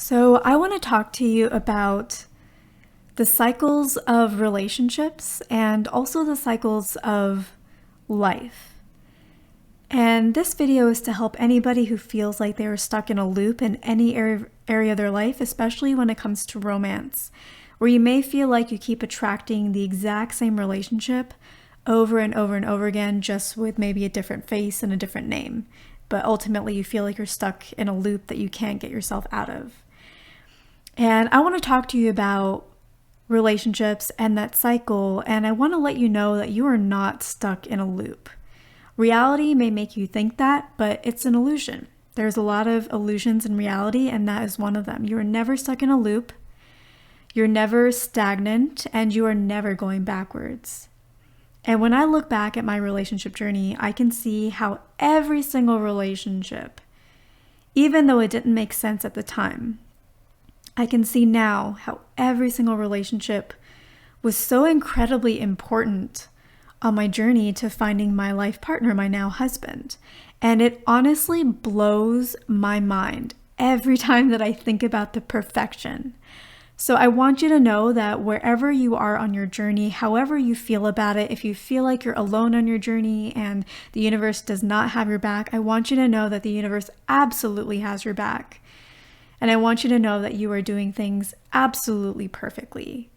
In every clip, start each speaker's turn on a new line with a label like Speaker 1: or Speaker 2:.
Speaker 1: So, I want to talk to you about the cycles of relationships and also the cycles of life. And this video is to help anybody who feels like they are stuck in a loop in any area of their life, especially when it comes to romance, where you may feel like you keep attracting the exact same relationship over and over and over again, just with maybe a different face and a different name. But ultimately, you feel like you're stuck in a loop that you can't get yourself out of. And I want to talk to you about relationships and that cycle, and I want to let you know that you are not stuck in a loop. Reality may make you think that, but it's an illusion. There's a lot of illusions in reality, and that is one of them. You are never stuck in a loop, you're never stagnant, and you are never going backwards. And when I look back at my relationship journey, I can see how every single relationship, even though it didn't make sense at the time, I can see now how every single relationship was so incredibly important on my journey to finding my life partner, my now husband. And it honestly blows my mind every time that I think about the perfection. So I want you to know that wherever you are on your journey, however you feel about it, if you feel like you're alone on your journey and the universe does not have your back, I want you to know that the universe absolutely has your back. And I want you to know that you are doing things absolutely perfectly.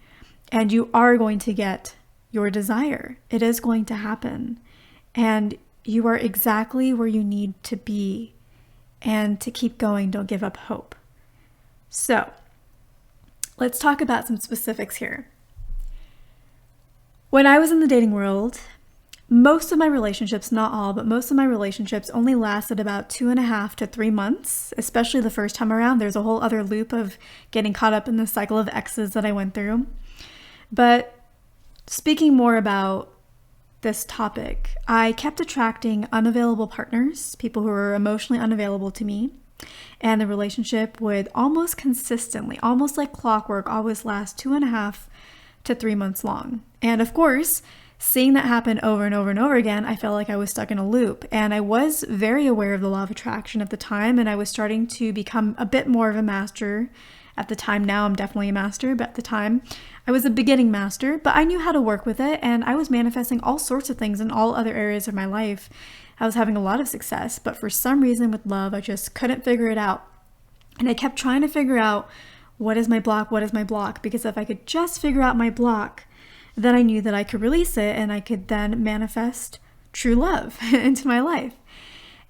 Speaker 1: And you are going to get your desire. It is going to happen. And you are exactly where you need to be. And to keep going, don't give up hope. So, let's talk about some specifics here. When I was in the dating world, most of my relationships, not all, but most of my relationships only lasted about 2.5 to 3 months, especially the first time around. There's a whole other loop of getting caught up in the cycle of exes that I went through. But speaking more about this topic, I kept attracting unavailable partners, people who were emotionally unavailable to me. And the relationship would almost consistently, almost like clockwork, always last 2.5 to 3 months long. And of course, seeing that happen over and over and over again, I felt like I was stuck in a loop. And I was very aware of the law of attraction at the time, and I was starting to become a bit more of a master at the time. Now I'm definitely a master, but at the time I was a beginning master, but I knew how to work with it, and I was manifesting all sorts of things in all other areas of my life. I was having a lot of success, but for some reason with love, I just couldn't figure it out. And I kept trying to figure out, what is my block? What is my block? Because if I could just figure out my block, then I knew that I could release it and I could then manifest true love into my life.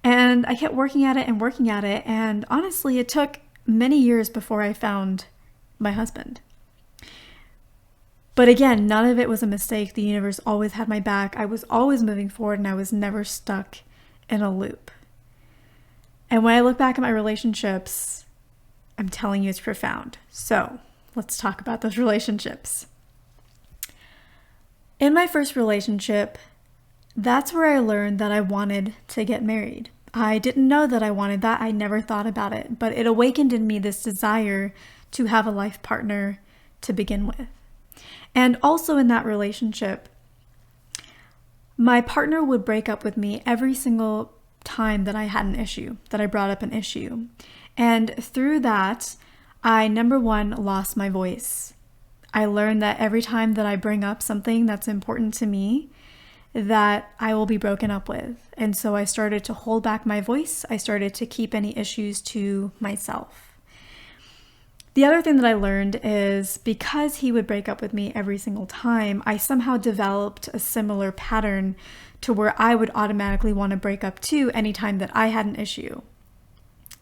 Speaker 1: And I kept working at it. And honestly, it took many years before I found my husband. But again, none of it was a mistake. The universe always had my back. I was always moving forward and I was never stuck in a loop. And when I look back at my relationships, I'm telling you, it's profound. So let's talk about those relationships. In my first relationship, that's where I learned that I wanted to get married. I didn't know that I wanted that. I never thought about it, but it awakened in me this desire to have a life partner to begin with. And also in that relationship, my partner would break up with me every single time that I had an issue, that I brought up an issue. And through that, I, number one, lost my voice. I learned that every time that I bring up something that's important to me, that I will be broken up with. And so I started to hold back my voice. I started to keep any issues to myself. The other thing that I learned is because he would break up with me every single time, I somehow developed a similar pattern to where I would automatically want to break up too anytime that I had an issue.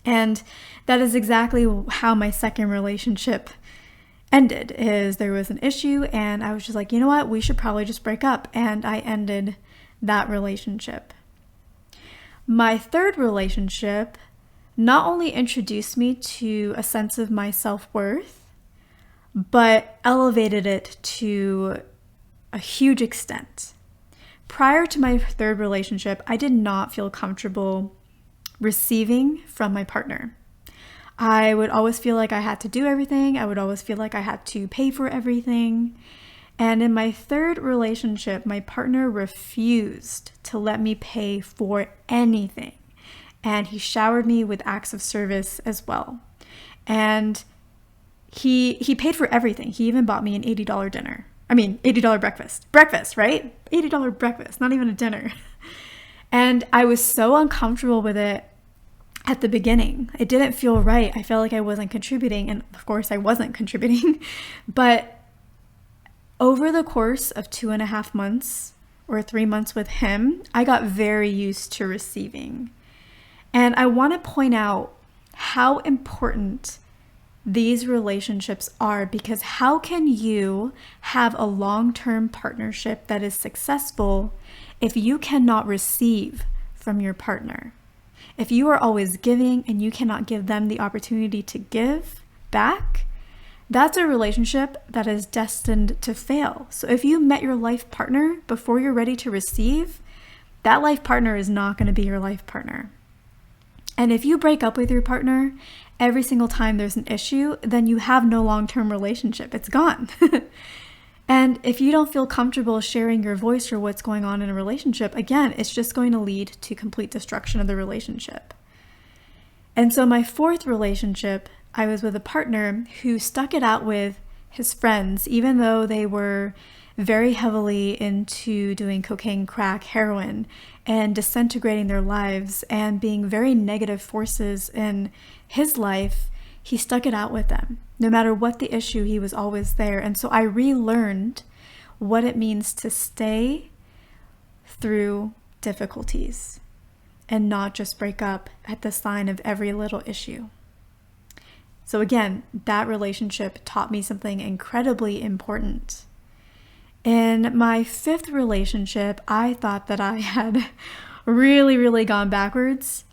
Speaker 1: And that is exactly how my second relationship ended. Is there was an issue and I was just like, you know what, we should probably just break up. And I ended that relationship. My third relationship not only introduced me to a sense of my self-worth, but elevated it to a huge extent. Prior to my third relationship, I did not feel comfortable receiving from my partner. I would always feel like I had to do everything. I would always feel like I had to pay for everything. And in my third relationship, my partner refused to let me pay for anything. And he showered me with acts of service as well. And he paid for everything. He even bought me an $80 dinner. $80 breakfast. Breakfast, right? $80 breakfast, not even a dinner. And I was so uncomfortable with it at the beginning. It didn't feel right. I felt like I wasn't contributing. And of course, I wasn't contributing. But over the course of 2.5 months or 3 months with him, I got very used to receiving. And I want to point out how important these relationships are, because how can you have a long-term partnership that is successful if you cannot receive from your partner? If you are always giving and you cannot give them the opportunity to give back, that's a relationship that is destined to fail. So if you met your life partner before you're ready to receive, that life partner is not going to be your life partner. And if you break up with your partner every single time there's an issue, then you have no long-term relationship. It's gone. And if you don't feel comfortable sharing your voice or what's going on in a relationship, again, it's just going to lead to complete destruction of the relationship. And so my 4th relationship, I was with a partner who stuck it out with his friends, even though they were very heavily into doing cocaine, crack, heroin, and disintegrating their lives and being very negative forces in his life. He stuck it out with them. No matter what the issue, he was always there. And so I relearned what it means to stay through difficulties and not just break up at the sign of every little issue. So again, that relationship taught me something incredibly important. In my 5th relationship, I thought that I had really, really gone backwards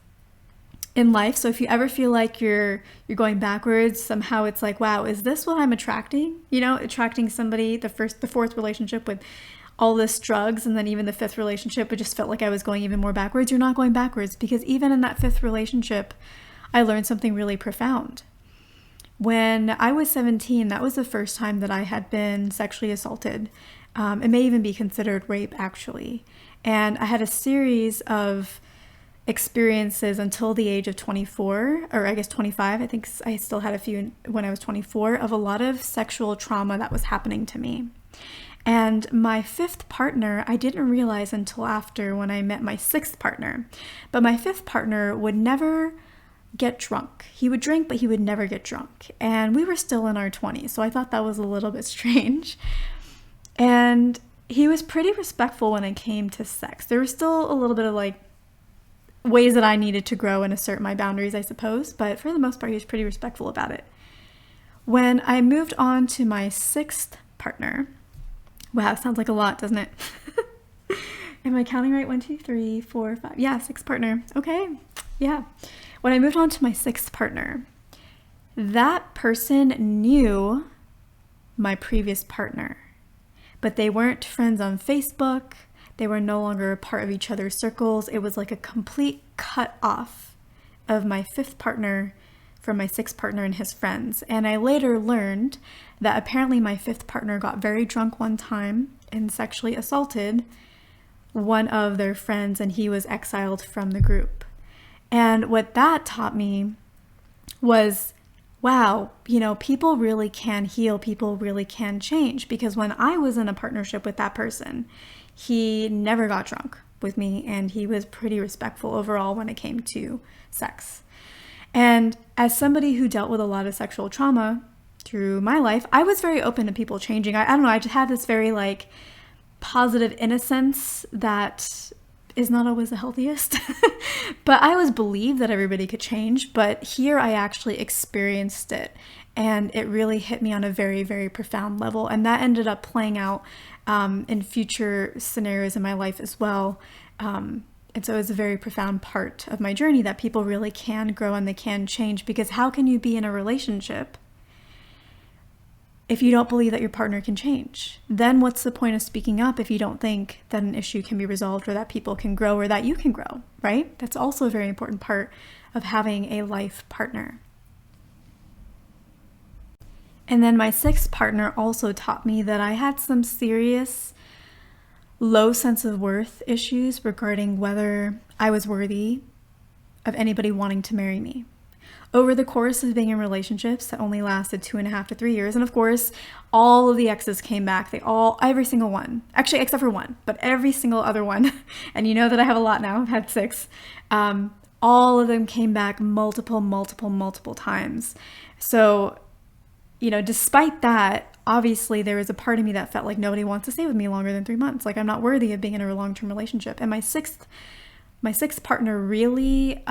Speaker 1: in life. So if you ever feel like you're going backwards, somehow it's like, wow, is this what I'm attracting? Attracting somebody, the 4th relationship with all this drugs, and then even the 5th relationship, it just felt like I was going even more backwards. You're not going backwards, because even in that 5th relationship, I learned something really profound. When I was 17, that was the first time that I had been sexually assaulted. It may even be considered rape, actually. And I had a series of experiences until the age of 24, or I guess 25. I think I still had a few when I was 24, of a lot of sexual trauma that was happening to me. And my 5th partner, I didn't realize until after, when I met my 6th partner. But my 5th partner would never get drunk. He would drink, but he would never get drunk. And we were still in our 20s, so I thought that was a little bit strange. And he was pretty respectful when it came to sex. There was still a little bit of ways that I needed to grow and assert my boundaries, I suppose, but for the most part, he was pretty respectful about it. When I moved on to my 6th partner, wow, sounds like a lot, doesn't it? Am I counting right? 1, 2, 3, 4, 5. Yeah, 6th partner. Okay. Yeah. When I moved on to my 6th partner, that person knew my previous partner, but they weren't friends on Facebook. They were no longer a part of each other's circles. It was like a complete cut off of my 5th partner from my 6th partner and his friends. And I later learned that apparently my 5th partner got very drunk one time and sexually assaulted one of their friends, and he was exiled from the group. And what that taught me was, wow, people really can heal, people really can change. Because when I was in a partnership with that person, he never got drunk with me, and he was pretty respectful overall when it came to sex. And as somebody who dealt with a lot of sexual trauma through my life, I was very open to people changing. I don't know, I just had this very positive innocence that is not always the healthiest. But I always believed that everybody could change. But here I actually experienced it, and it really hit me on a very, very profound level. And that ended up playing out in future scenarios in my life as well. And so it's a very profound part of my journey that people really can grow and they can change. Because how can you be in a relationship if you don't believe that your partner can change? Then what's the point of speaking up if you don't think that an issue can be resolved, or that people can grow, or that you can grow, right? That's also a very important part of having a life partner. And then my 6th partner also taught me that I had some serious low sense of worth issues regarding whether I was worthy of anybody wanting to marry me. over the course of being in relationships that only lasted 2.5 to 3 years. And of course, all of the exes came back. Every single one, actually, except for one, but every single other one. And you know that I have a lot now. I've had 6. All of them came back multiple times. So, despite that, obviously there was a part of me that felt like nobody wants to stay with me longer than 3 months. Like I'm not worthy of being in a long-term relationship. And my sixth partner really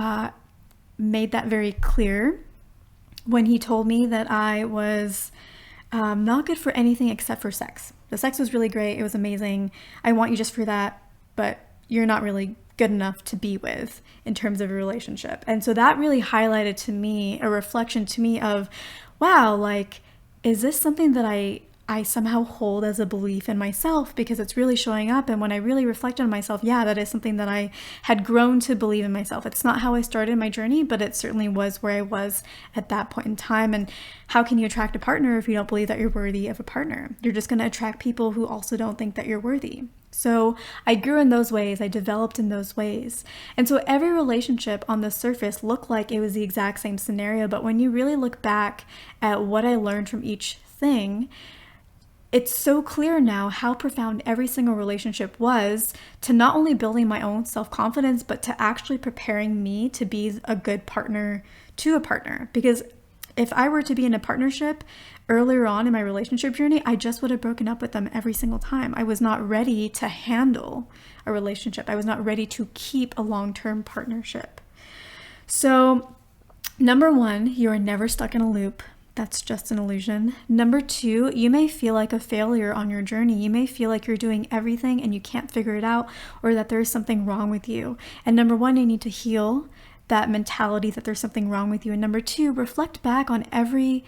Speaker 1: made that very clear when he told me that I was not good for anything except for sex. The sex was really great. It was amazing. I want you just for that, but you're not really good enough to be with in terms of a relationship. And so that really highlighted to me a reflection to me of, wow, like, is this something that I somehow hold as a belief in myself because it's really showing up? And when I really reflect on myself, yeah, that is something that I had grown to believe in myself. It's not how I started my journey, but it certainly was where I was at that point in time. And how can you attract a partner if you don't believe that you're worthy of a partner? You're just going to attract people who also don't think that you're worthy. So I grew in those ways. I developed in those ways. And so every relationship on the surface looked like it was the exact same scenario. But when you really look back at what I learned from each thing, it's so clear now how profound every single relationship was to not only building my own self-confidence, but to actually preparing me to be a good partner to a partner. Because if I were to be in a partnership earlier on in my relationship journey, I just would have broken up with them every single time. I was not ready to handle a relationship. I was not ready to keep a long-term partnership. So, number 1, you are never stuck in a loop. That's just an illusion. Number 2, you may feel like a failure on your journey. You may feel like you're doing everything and you can't figure it out, or that there is something wrong with you. And number 1, you need to heal that mentality that there's something wrong with you. And number 2, reflect back on every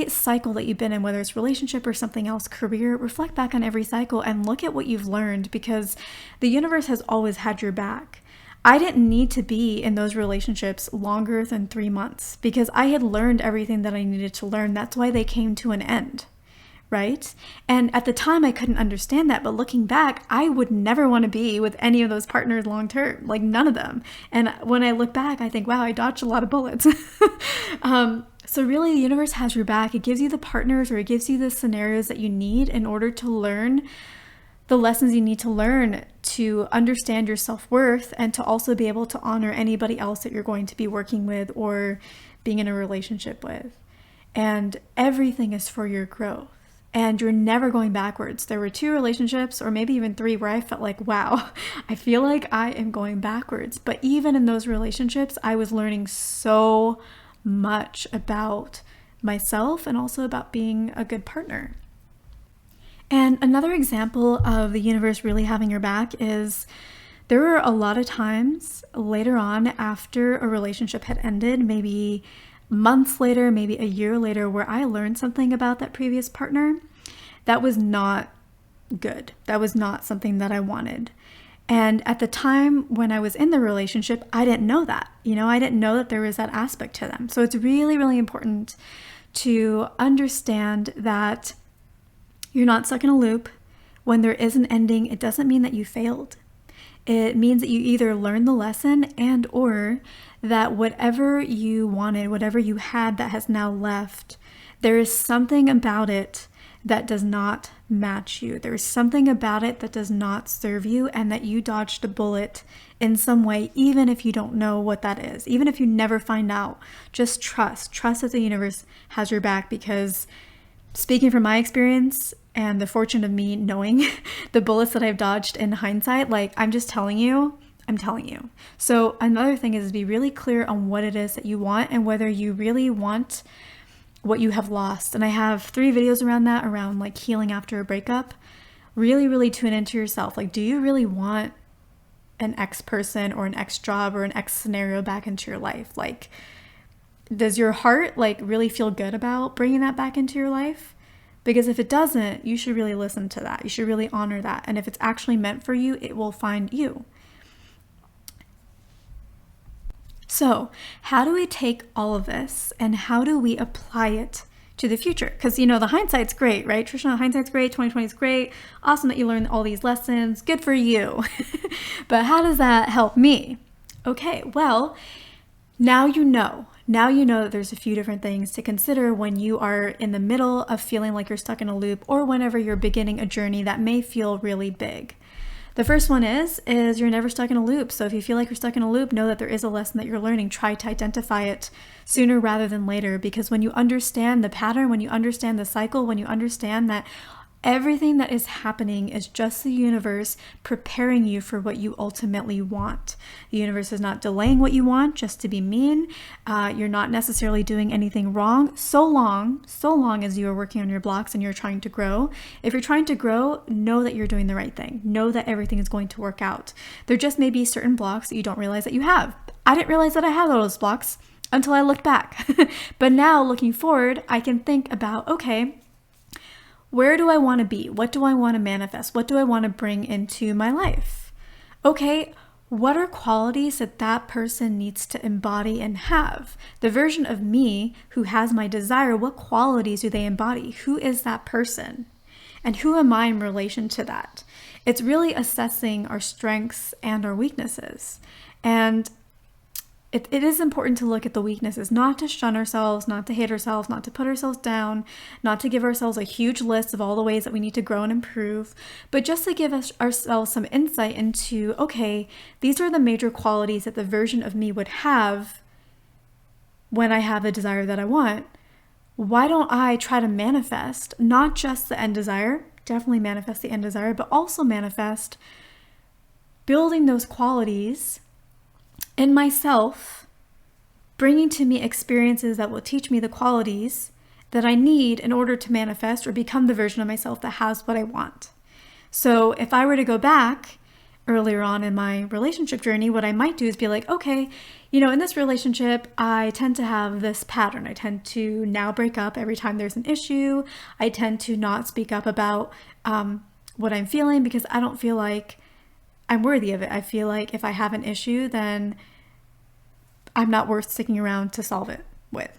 Speaker 1: cycle that you've been in, whether it's relationship or something else, career. Reflect back on every cycle and look at what you've learned, because the universe has always had your back. I didn't need to be in those relationships longer than 3 months because I had learned everything that I needed to learn. That's why they came to an end, right? And at the time I couldn't understand that, but looking back, I would never want to be with any of those partners long term, like none of them. And when I look back, I think, wow, I dodged a lot of bullets. So really, the universe has your back. It gives you the partners, or it gives you the scenarios that you need in order to learn the lessons you need to learn to understand your self-worth, and to also be able to honor anybody else that you're going to be working with or being in a relationship with. And everything is for your growth. And you're never going backwards. There were 2 relationships, or maybe even 3, where I felt like, wow, I feel like I am going backwards. But even in those relationships, I was learning so much about myself and also about being a good partner. And another example of the universe really having your back is there were a lot of times later on after a relationship had ended, maybe months later, maybe a year later, where I learned something about that previous partner that was not good. That was not something that I wanted. And at the time when I was in the relationship, I didn't know that. I didn't know that there was that aspect to them. So it's really, really important to understand that you're not stuck in a loop. When there is an ending, it doesn't mean that you failed. It means that you either learned the lesson and or that whatever you wanted, whatever you had that has now left, there is something about it that does not match you. There is something about it that does not serve you, and that you dodged a bullet in some way, even if you don't know what that is. Even if you never find out, just trust that the universe has your back, because speaking from my experience and the fortune of me knowing the bullets that I've dodged in hindsight, like I'm telling you. So another thing is be really clear on what it is that you want and whether you really want what you have lost. And I have 3 videos around that, around like healing after a breakup. Really, really tune into yourself. Like, do you really want an ex person or an ex job or an ex scenario back into your life? Like, does your heart like really feel good about bringing that back into your life? Because if it doesn't, you should really listen to that. You should really honor that. And if it's actually meant for you, it will find you. So how do we take all of this and how do we apply it to the future? Because, the hindsight's great, right? Trishna, hindsight's great. 2020 is great. Awesome that you learned all these lessons. Good for you. But how does that help me? Okay, well, now you know. Now you know that there's a few different things to consider when you are in the middle of feeling like you're stuck in a loop, or whenever you're beginning a journey that may feel really big. The first one is you're never stuck in a loop. So if you feel like you're stuck in a loop, know that there is a lesson that you're learning. Try to identify it sooner rather than later, because when you understand the pattern, when you understand the cycle, when you understand that everything that is happening is just the universe preparing you for what you ultimately want. The universe is not delaying what you want just to be mean. You're not necessarily doing anything wrong so long as you are working on your blocks and you're trying to grow. If you're trying to grow, know that you're doing the right thing. Know that everything is going to work out. There just may be certain blocks that you don't realize that you have. I didn't realize that I had all those blocks until I looked back. But now looking forward, I can think about, okay, where do I want to be? What do I want to manifest? What do I want to bring into my life? Okay, what are qualities that that person needs to embody and have? The version of me who has my desire, what qualities do they embody? Who is that person? And who am I in relation to that? It's really assessing our strengths and our weaknesses. And it is important to look at the weaknesses, not to shun ourselves, not to hate ourselves, not to put ourselves down, not to give ourselves a huge list of all the ways that we need to grow and improve, but just to give ourselves some insight into, okay, these are the major qualities that the version of me would have when I have the desire that I want. Why don't I try to manifest not just the end desire, definitely manifest the end desire, but also manifest building those qualities in myself, bringing to me experiences that will teach me the qualities that I need in order to manifest or become the version of myself that has what I want. So if I were to go back earlier on in my relationship journey, what I might do is be like, okay, in this relationship, I tend to have this pattern. I tend to now break up every time there's an issue. I tend to not speak up about what I'm feeling because I don't feel like I'm worthy of it. I feel like if I have an issue, then I'm not worth sticking around to solve it with.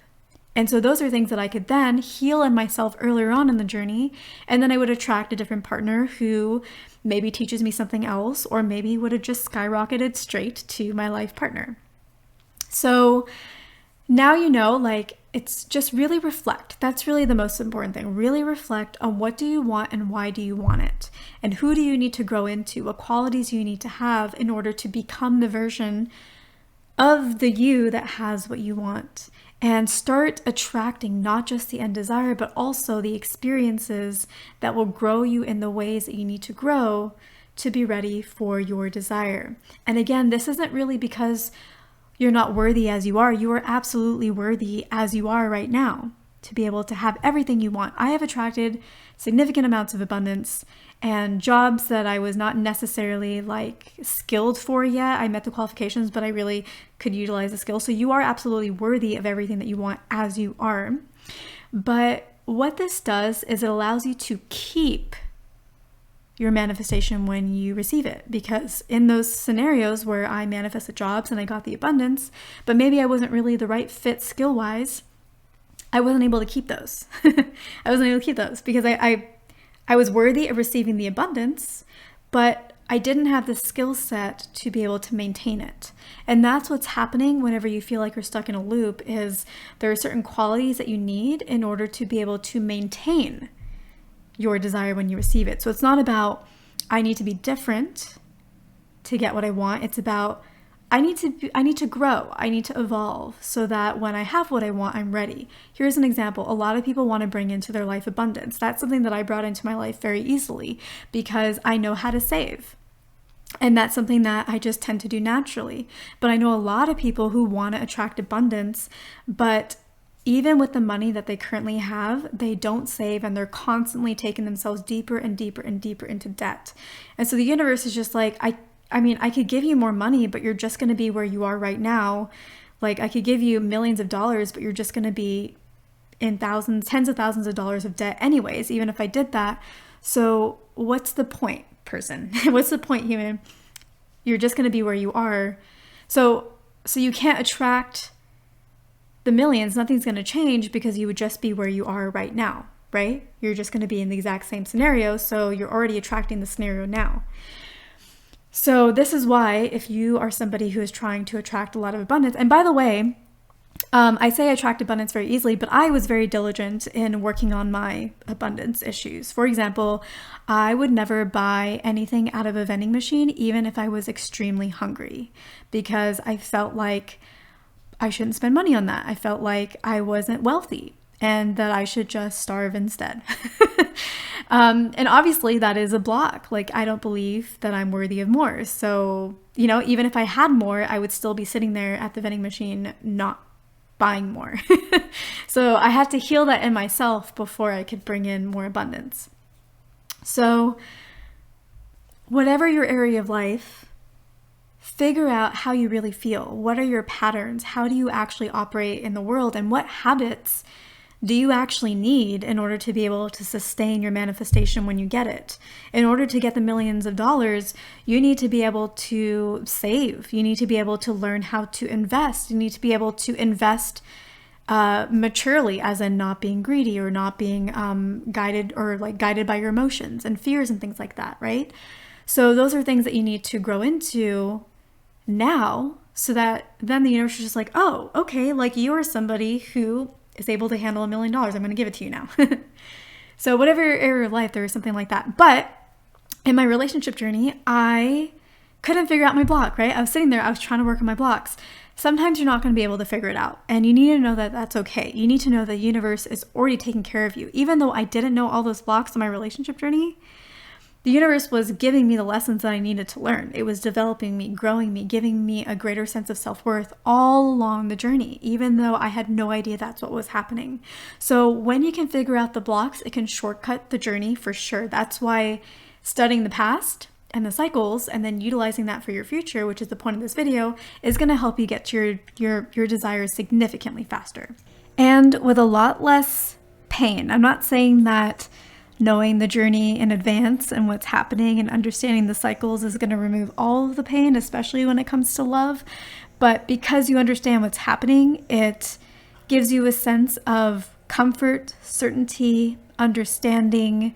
Speaker 1: And so those are things that I could then heal in myself earlier on in the journey. And then I would attract a different partner who maybe teaches me something else, or maybe would have just skyrocketed straight to my life partner. So now it's just really reflect. That's really the most important thing. Really reflect on what do you want and why do you want it? And who do you need to grow into? What qualities you need to have in order to become the version of the you that has what you want? And start attracting not just the end desire, but also the experiences that will grow you in the ways that you need to grow to be ready for your desire. And again, this isn't really because you're not worthy as you are. You are absolutely worthy as you are right now to be able to have everything you want. I have attracted significant amounts of abundance and jobs that I was not necessarily skilled for yet. I met the qualifications, but I really could utilize the skill. So you are absolutely worthy of everything that you want as you are. But what this does is it allows you to keep your manifestation when you receive it, because in those scenarios where I manifested jobs and I got the abundance, but maybe I wasn't really the right fit skill-wise, I wasn't able to keep those. I wasn't able to keep those because I was worthy of receiving the abundance, but I didn't have the skill set to be able to maintain it. And that's what's happening whenever you feel like you're stuck in a loop, is there are certain qualities that you need in order to be able to maintain your desire when you receive it. So it's not about I need to be different to get what I want. It's about I need to grow. I need to evolve so that when I have what I want, I'm ready. Here's an example. A lot of people want to bring into their life abundance. That's something that I brought into my life very easily because I know how to save. And that's something that I just tend to do naturally. But I know a lot of people who want to attract abundance, but even with the money that they currently have, they don't save, and they're constantly taking themselves deeper and deeper and deeper into debt. And so the universe is just like, I mean, I could give you more money, but you're just going to be where you are right now. Like, I could give you millions of dollars, but you're just going to be in tens of thousands of dollars of debt anyways, even if I did that. So what's the point, person? What's the point, human? You're just going to be where you are. So you can't attract the millions. Nothing's going to change because you would just be where you are right now, right? You're just going to be in the exact same scenario. So you're already attracting the scenario now. So this is why if you are somebody who is trying to attract a lot of abundance, and by the way, I say I attract abundance very easily, but I was very diligent in working on my abundance issues. For example, I would never buy anything out of a vending machine, even if I was extremely hungry, because I felt like I shouldn't spend money on that. I felt like I wasn't wealthy and that I should just starve instead. And obviously that is a block. Like, I don't believe that I'm worthy of more. So, you know, even if I had more, I would still be sitting there at the vending machine, not buying more. So I had to heal that in myself before I could bring in more abundance. So whatever your area of life, figure out how you really feel. What are your patterns? How do you actually operate in the world? And what habits do you actually need in order to be able to sustain your manifestation when you get it? In order to get the millions of dollars, you need to be able to save. You need to be able to learn how to invest. You need to be able to invest maturely, as in not being greedy or not being guided by your emotions and fears and things like that, right? So those are things that you need to grow into now, so that then the universe is just like, oh, okay, like you're somebody who is able to handle $1 million. I'm going to give it to you now. So whatever your area of life, there is something like that. But in my relationship journey, I couldn't figure out my block, right? I was sitting there, I was trying to work on my blocks. Sometimes you're not going to be able to figure it out. And you need to know that that's okay. You need to know that the universe is already taking care of you. Even though I didn't know all those blocks in my relationship journey, the universe was giving me the lessons that I needed to learn. It was developing me, growing me, giving me a greater sense of self-worth all along the journey, even though I had no idea that's what was happening. So when you can figure out the blocks, it can shortcut the journey for sure. That's why studying the past and the cycles and then utilizing that for your future, which is the point of this video, is going to help you get to your desires significantly faster and with a lot less pain. I'm not saying that knowing the journey in advance and what's happening and understanding the cycles is going to remove all of the pain, especially when it comes to love. But because you understand what's happening, it gives you a sense of comfort, certainty, understanding,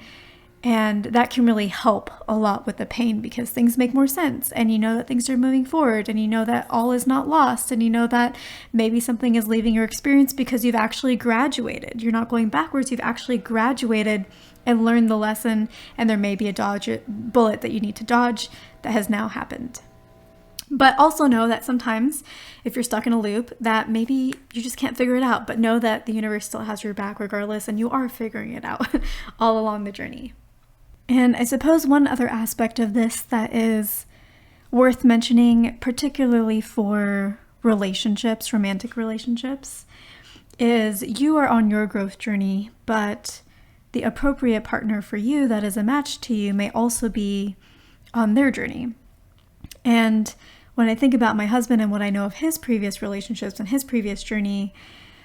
Speaker 1: and that can really help a lot with the pain, because things make more sense and you know that things are moving forward and you know that all is not lost and you know that maybe something is leaving your experience because you've actually graduated. You're not going backwards, you've actually graduated and learned the lesson, and there may be a bullet that you need to dodge that has now happened. But also know that sometimes if you're stuck in a loop, that maybe you just can't figure it out, but know that the universe still has your back regardless, and you are figuring it out all along the journey. And I suppose one other aspect of this that is worth mentioning, particularly for relationships, romantic relationships, is you are on your growth journey, but the appropriate partner for you that is a match to you may also be on their journey. And when I think about my husband and what I know of his previous relationships and his previous journey,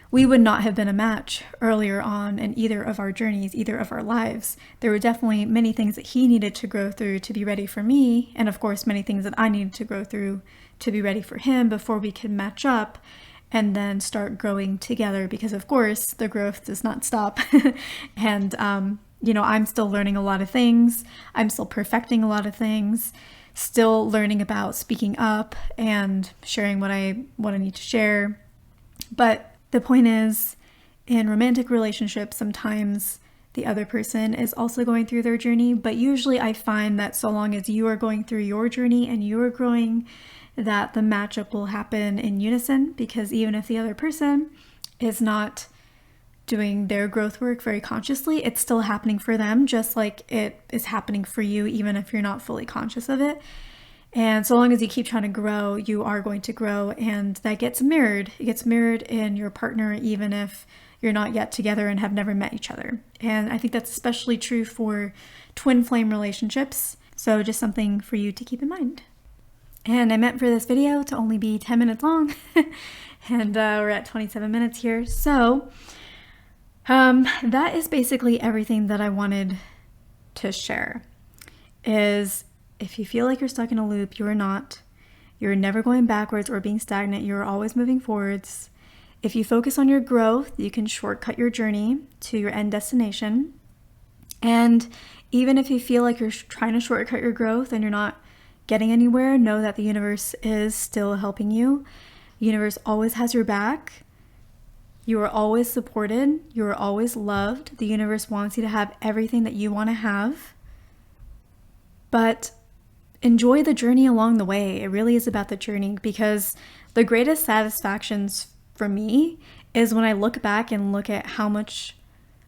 Speaker 1: we would not have been a match earlier on in either of our journeys, either of our lives. There were definitely many things that he needed to grow through to be ready for me, and of course many things that I needed to grow through to be ready for him before we could match up and then start growing together, because of course the growth does not stop. And I'm still learning a lot of things. I'm still perfecting a lot of things, still learning about speaking up and sharing what I need to share. But the point is, in romantic relationships, sometimes the other person is also going through their journey, but usually I find that so long as you are going through your journey and you are growing, that the matchup will happen in unison, because even if the other person is not doing their growth work very consciously, it's still happening for them, just like it is happening for you, even if you're not fully conscious of it. And so long as you keep trying to grow, you are going to grow, and that gets mirrored. It gets mirrored in your partner, even if you're not yet together and have never met each other. And I think that's especially true for twin flame relationships. So just something for you to keep in mind. And I meant for this video to only be 10 minutes long, and we're at 27 minutes here. So that is basically everything that I wanted to share. Is if you feel like you're stuck in a loop, you are not. You're never going backwards or being stagnant. You're always moving forwards. If you focus on your growth, you can shortcut your journey to your end destination. And even if you feel like you're trying to shortcut your growth and you're not getting anywhere, know that the universe is still helping you. The universe always has your back. You are always supported. You are always loved. The universe wants you to have everything that you want to have. But enjoy the journey along the way. It really is about the journey, because the greatest satisfactions for me is when I look back and look at how much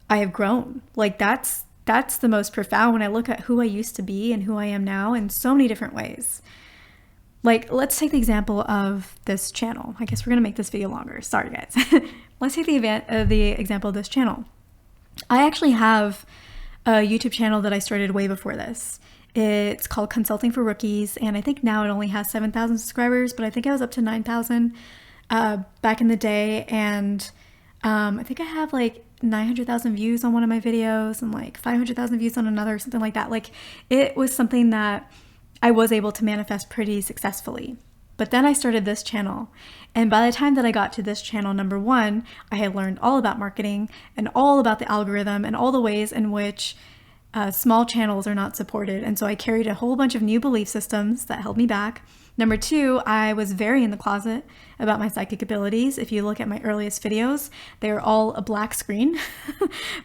Speaker 1: I have grown. Like that's the most profound, when I look at who I used to be and who I am now in so many different ways. Like, let's take the example of this channel. I guess we're gonna make this video longer. Sorry, guys. Let's take the example of this channel. I actually have a YouTube channel that I started way before this. It's called Consulting for Rookies, and I think now it only has 7,000 subscribers, but I think I was up to 9,000 back in the day, and I think I have like 900,000 views on one of my videos and like 500,000 views on another, something like that. Like, it was something that I was able to manifest pretty successfully. But then I started this channel, and by the time that I got to this channel, number one, I had learned all about marketing and all about the algorithm and all the ways in which small channels are not supported. And so I carried a whole bunch of new belief systems that held me back. Number two, I was very in the closet about my psychic abilities. If you look at my earliest videos, they are all a black screen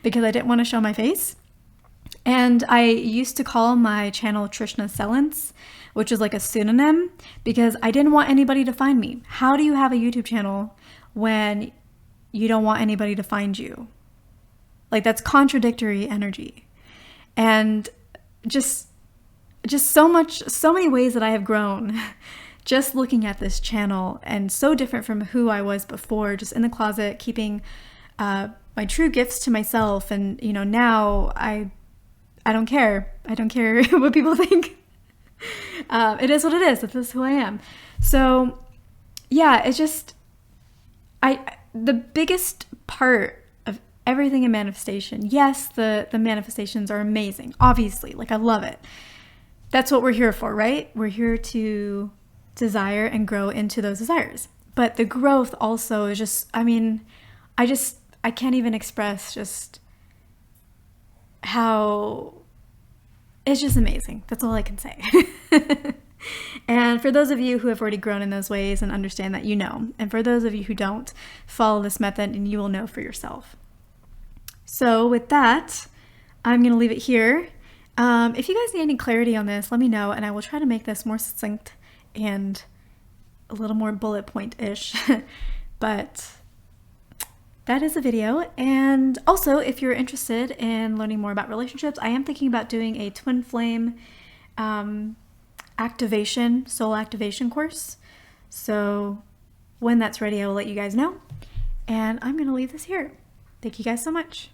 Speaker 1: because I didn't want to show my face. And I used to call my channel Trishna Sellence, which is like a pseudonym, because I didn't want anybody to find me. How do you have a YouTube channel when you don't want anybody to find you? Like, that's contradictory energy. And just so many ways that I have grown just looking at this channel, and so different from who I was before, just in the closet, keeping my true gifts to myself. And, you know, now I don't care. I don't care what people think. It is what it is. This is who I am. So yeah, it's just, the biggest part of everything in manifestation, yes, the manifestations are amazing. Obviously, like, I love it. That's what we're here for, right? We're here to desire and grow into those desires. But the growth also is just, I mean, I can't even express just how it's just amazing. That's all I can say. And for those of you who have already grown in those ways and understand that, you know. And for those of you who don't, follow this method and you will know for yourself. So with that, I'm going to leave it here. If you guys need any clarity on this, let me know, and I will try to make this more succinct and a little more bullet point-ish. But that is a video. And also, if you're interested in learning more about relationships, I am thinking about doing a twin flame soul activation course. So when that's ready, I will let you guys know. And I'm going to leave this here. Thank you guys so much.